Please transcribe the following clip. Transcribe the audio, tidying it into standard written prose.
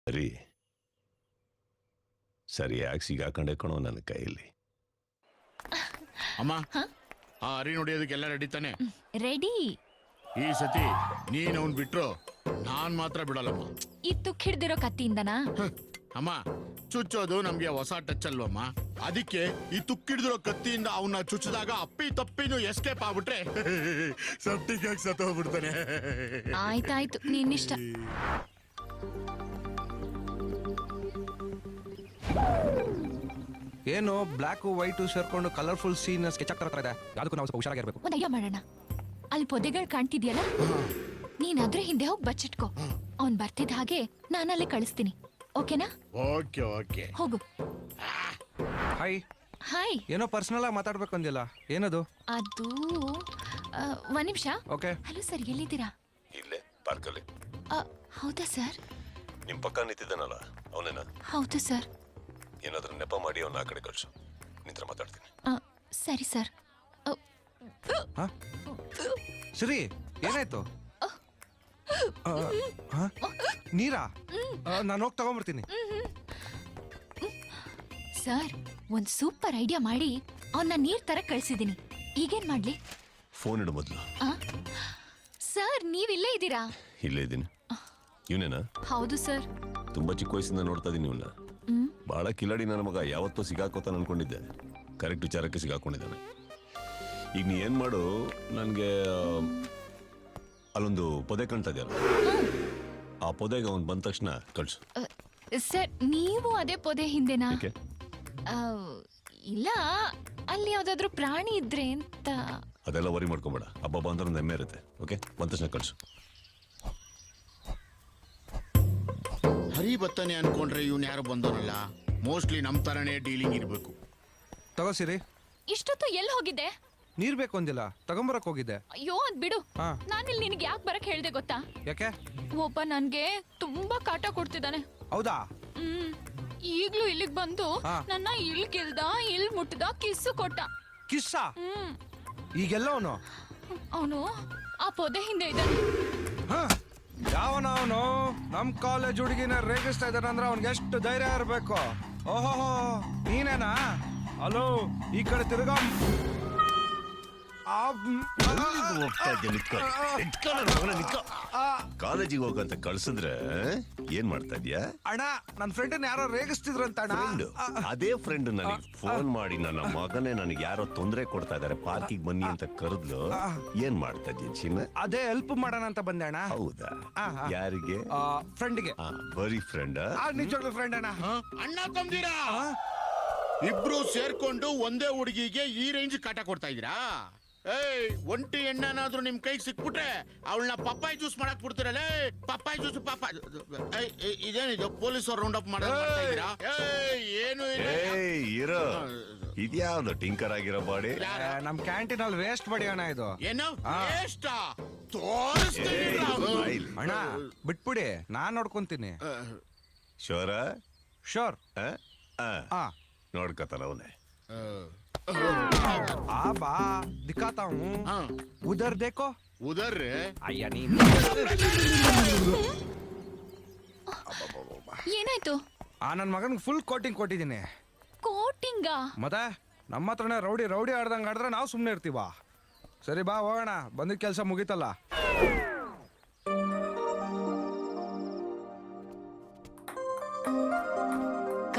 ರೀ ಸರಿಯಾಗಿ ಸಿಗಾಕೊಂಡೆ ಕಣೋ ನನ್ನ ಕೈಯಲ್ಲಿ. ಅಮ್ಮ ಆ ಅರಿ ನೋಡಿಯೋದಕ್ಕೆಲ್ಲ ರೆಡಿ ತಾನೆ? ರೆಡಿ. ಈ ಸತಿ ನೀನ್ ಅವ್ನ್ ಬಿಟ್ರು ನಾನ್ ಮಾತ್ರ ಬಿಡಲ್ಲಮ್ಮ. ಈ ತುಕ್ ಹಿಡ್ದಿರೋ ಕತ್ತಿಯಿಂದನಾ? ಅಮ್ಮ ಚುಚ್ಚೋದು ನಮ್ಗೆ ಹೊಸ ಟಚ್ ಅಲ್ವಮ್ಮ, ಅದಕ್ಕೆ ಈ ತುಕ್ಕಿಡಿದಿರೋ ಕತ್ತಿಯಿಂದ ಅವನ್ನ ಚುಚ್ಚಿದಾಗ ಅಪ್ಪಿ ತಪ್ಪಿನೂ ಎಸ್ಕೇಪ್ ಆಗ್ಬಿಟ್ರೆ ಸಟ್ಟಿಗೆ ಸತ್ತೋಗ್ಬಿಡ್ತಾನೆ. ಆಯ್ತಾಯ್ತು, ನಿನ್ನಿಷ್ಟ. ಏನು ಬ್ಲಾಕ್ ವೈಟ್ ಸೇರ್ಕೊಂಡು ಕಲರ್ಫುಲ್ ಸೀನ್ ಸ್ಕೆಚ್ ಆಗ್ತಾ ಇದೆ. ಅದಕ್ಕೂ ನಾವು ಸ್ವಲ್ಪ ಹುಷಾರಾಗಿರ್ಬೇಕು. ಒಂದ್ ಐಡಿಯಾ ಮಾಡೋಣ. ಅಲ್ಲಿ ಪೊದೆಗಳು ಕಾಣ್ತಿದ್ಯಲ್ಲ, ನೀನ್ ಅದ್ರ ಹಿಂದೆ ಹೋಗಿ ಬಚ್ಚಿಟ್ಕೋ. ಅವ್ನ್ ಬರ್ತಿದ್ದ ಹಾಗೆ ನಾನಲ್ಲೇ ಕಳಿಸ್ತೀನಿ. ಓಕೆನಾ? ಓಕೆ ಓಕೆ, ಹೋಗು. ಹಾಯ್. ಹಾಯ್. ಏನೋ ಪರ್ಸನಲ್ ಆಗಿ ಮಾತಾಡ್ಬೇಕು ಅಂದಿಲ್ಲ, ಏನದು? ಅದು ಒಂದ್ ನಿಮಿಷ. ಓಕೆ. ಹಲೋ ಸರ್, ಎಲ್ಲಿದ್ದೀರಾ? ಇಲ್ಲೇ ಪಾರ್ಕಲ್ಲಿ. ಹೌದಾ ಸರ್? ನಿಮ್ ಪಕ್ಕ ನಿಂತಿದ್ದಾನಲ್ಲ ಅವನೇನಾ? ಹೌದು ಸರ್. ಏನಾದ್ರೂ ನೆಪ ಮಾಡಿ ಅವನ್ನ ಆ ಕಡೆ ಕಳ್ಸು, ನಿಂತ್ರ ಮಾತಾಡ್ತೀನಿ. ಸರಿ ಸರ್. ಸರಿ, ಏನಾಯ್ತು? ನೀರಾ? ನಾನು ಹೋಗಿ ತಗೊಂಡ್ಬರ್ತೀನಿ. ಸರ್, ಒಂದ್ ಸೂಪರ್ ಐಡಿಯಾ ಮಾಡಿ ಅವನ್ನ ನೀರ್ ತರ ಕಳ್ಸಿದೀನಿ. ಈಗೇನ್ ಮಾಡ್ಲಿ? ಫೋನ್ ಇಡು ಮೊದ್ಲು. ಸರ್, ನೀವಿಲ್ಲೇ ಇದ್ದೀರಾ? ಇಲ್ಲೇ ಇದ್ದೀನಿ. ಇವನೇನಾ? ಹೌದು ಸರ್. ತುಂಬಾ ಚಿಕ್ಕ ವಯಸ್ಸಿಂದ ನೋಡ್ತಾ ಇದೀನಿ ಇವನ್ನ. ಬಹಳ ಕಿಲಾಡಿ ನನ್ನ ಮಗ, ಯಾವತ್ತೂ ಸಿಗಾಕೋತಾನ ಅನ್ಕೊಂಡಿದ್ದೆ. ಕರೆಕ್ಟ್ ವಿಚಾರಕ್ಕೆ ಸಿಗಾಕೊಂಡಿದ್ದಾನೆ. ಈಗ ನೀ ಏನ್ ಮಾಡು, ನನ್ಗೆ ಅಲ್ಲೊಂದು ಪೊದೆ ಕಾಣ್ತಾ ಇದೆಯಲ್ಲ, ಆ ಪೊದೆಗೆ ಅವ್ನು ಬಂದ ತಕ್ಷಣ ಕಳ್ಸು. ಸರ್, ನೀವು ಅದೇ ಪೊದೆ ಹಿಂದೆನಾ? ಇಲ್ಲ, ಅಲ್ಲಿ ಯಾವ್ದಾದ್ರು ಪ್ರಾಣಿ ಇದ್ರೆ ಅಂತ. ಅದೆಲ್ಲ ವರಿ ಮಾಡ್ಕೊಂಬೇಡ, ಹಬ್ಬ ಅಂದ್ರೆ ನೆಮ್ಮೆ ಇರುತ್ತೆ. ಓಕೆ, ಬಂದ ತಕ್ಷಣ ಕಳ್ಸು. ಹರಿ ಬತ್ತಾನೆ ಅನ್ಕೊಂಡ್ರೆ ಇವ್ನು ಯಾರು ಬಂದವನಲ್ಲ, ಮೋಸ್ಟ್ಲಿ ನಮ್ ತರನೇ ಡೀಲಿಂಗ್ ಇರ್ಬೇಕು. ತಗೋ ಸಿರಿ. ಇಷ್ಟೊತ್ತು ಎಲ್ಲಿ ಹೋಗಿದ್ದೆ? ನೀರ್ ಬೇಕು ಅಂದಿಲ್ಲ, ತಗೊಂಬರಕ್ ಹೋಗಿದ್ದೆ. ಅಯ್ಯೋ, ಅದ್ ಬಿಡು. ನಾನಿಲ್ಲಿ ನಿನಗೆ ಯಾಕೆ ಬರಕ್ ಹೇಳ್ದೆ ಗೊತ್ತಾ? ಯಾಕೆ? ಒಬ್ಬ ನನ್ಗೆ ತುಂಬಾ ಕಾಟ ಕೊಡ್ತಿದ್ದಾನೆ. ಹೌದಾ? ಈಗ್ಲೂ ಇಲ್ಲಿಗ್ ಬಂದು ನನ್ನ ಇಲ್ಗಿಲ್ದ, ಇಲ್ ಮುಟ್ಟದ, ಕಿಸ್ಸು ಕೊಟ್ಟ. ಕಿಸ್ಸ? ಈಗೆಲ್ಲ ಅವನು ಆ ಪೊದೆ ಹಿಂದೆ ಇದ್ದಾನೆ. ಯಾವನ ಅವನು? ನಮ್ ಕಾಲೇಜ್ ಹುಡುಗಿನ ರೇಗಿಸ್ತಾ ಇದ್ದಾನೆ ಅಂದ್ರೆ ಅವ್ನಿಗೆ ಎಷ್ಟು ಧೈರ್ಯ ಇರ್ಬೇಕು. ಓಹೋ, ನೀನೇನಾ? ಹಲೋ, ಈ ಕಡೆ ತಿರುಗ. ಕಾಲೇಜಿಗೆ ಹೋಗಂತ ಕಳ್ಸಿದ್ರೆ ಏನ್ ಮಾಡ್ತಾ ಇದ್ಯಾ? ಅಣ್ಣ, ನನ್ ಫ್ರೆಂಡ್ ಯಾರೋ ರೇಗಿಸ್ತಿದ್ರಂತ. ಅದೇ ಫ್ರೆಂಡ್ ನನಗೆ ಫೋನ್ ಮಾಡಿ, ನನ್ನ ಮಗನೇ ನನಗೆ ಯಾರೋ ತೊಂದರೆ ಕೊಡ್ತಾ ಇದಾರೆ, ಪಾರ್ಕಿಗೆ ಬನ್ನಿ ಅಂತ ಕರೆದ್ಲು. ಏನ್ ಮಾಡ್ತಾ ಇದ್ದೀಯ ಚಿನ್ನ? ಅದೇ ಹೆಲ್ಪ್ ಮಾಡೋಣ ಅಂತ ಬಂದೆ ಅಣ್ಣ. ಹೌದಾ? ಯಾರಿಗೆ? ಫ್ರೆಂಡ್ಗೆ. ಬರೀ ಫ್ರೆಂಡ್? ನಿಜವಾಗ್ಲೂ ಫ್ರೆಂಡ್ ಅಣ್ಣ. ಅಣ್ಣ ತಂದಿರಾ? ಇಬ್ರು ಸೇರ್ಕೊಂಡು ಒಂದೇ ಹುಡುಗಿಗೆ ಈ ರೇಂಜ್ ಕಾಟ ಕೊಡ್ತಾ ಇದೀರಾ? ಏಯ್, ಒಂಟಿ ಎಣ್ಣನಾದ್ರೂ ನಿಮ್ ಕೈಗೆ ಸಿಕ್ಬಿಟ್ರೆ ಅವಳನ್ನ ಪಪ್ಪಾಯಿ ಜ್ಯೂಸ್ ಮಾಡಕ್ ಬಿಡ್ತೀರಲ್ಲ. ಪಪ್ಪಾಯಿ ಜ್ಯೂಸ್ ಇದೇನಿದು? ಪೊಲೀಸ್ ಅವ್ರು ರೌಂಡ್ ಅಪ್ ಮಾಡ್ತಾ ಏನು ಇರೋ ಇದ್ಯಾವ್ದು ಟಿಂಕರ್ ಆಗಿರೋ ಬಾಡಿ? ನಮ್ ಕ್ಯಾಂಟೀನ್ ಅಲ್ಲಿ ವೇಸ್ಟ್ ಬಡಿ ಅಣ್ಣ ಇದು. ಏನು ಅಣ್ಣ ಬಿಟ್ಬಿಡಿ, ನಾನ್ ನೋಡ್ಕೊಂತೀನಿ. ಶೋರ? ಶೋರ್. ನೋಡ್ಕತಾನ ಅವನೇ. बा दिखाता हूँ, उधर देखो. उधर रे? अಯ್ಯ ನೀನು. ಏನಾಯ್ತು? ನನ್ ಮಗನ್ಗೆ ಫುಲ್ ಕೋಟಿಂಗ್ ಕೊಟ್ಟಿದ್ದೀನಿ. ಕೋಟಿಂಗ? ಮತ್ತೆ ನಮ್ಮ ಹತ್ರನೇ ರೌಡಿ ಆಡ್ದಂಗ್ ಆಡಿದ್ರೆ ನಾವು ಸುಮ್ನೆ ಇರ್ತೀವ. ಸರಿ ಬಾ ಹೋಗೋಣ, ಬಂದಿದ್ ಕೆಲ್ಸ ಮುಗೀತಲ್ಲ.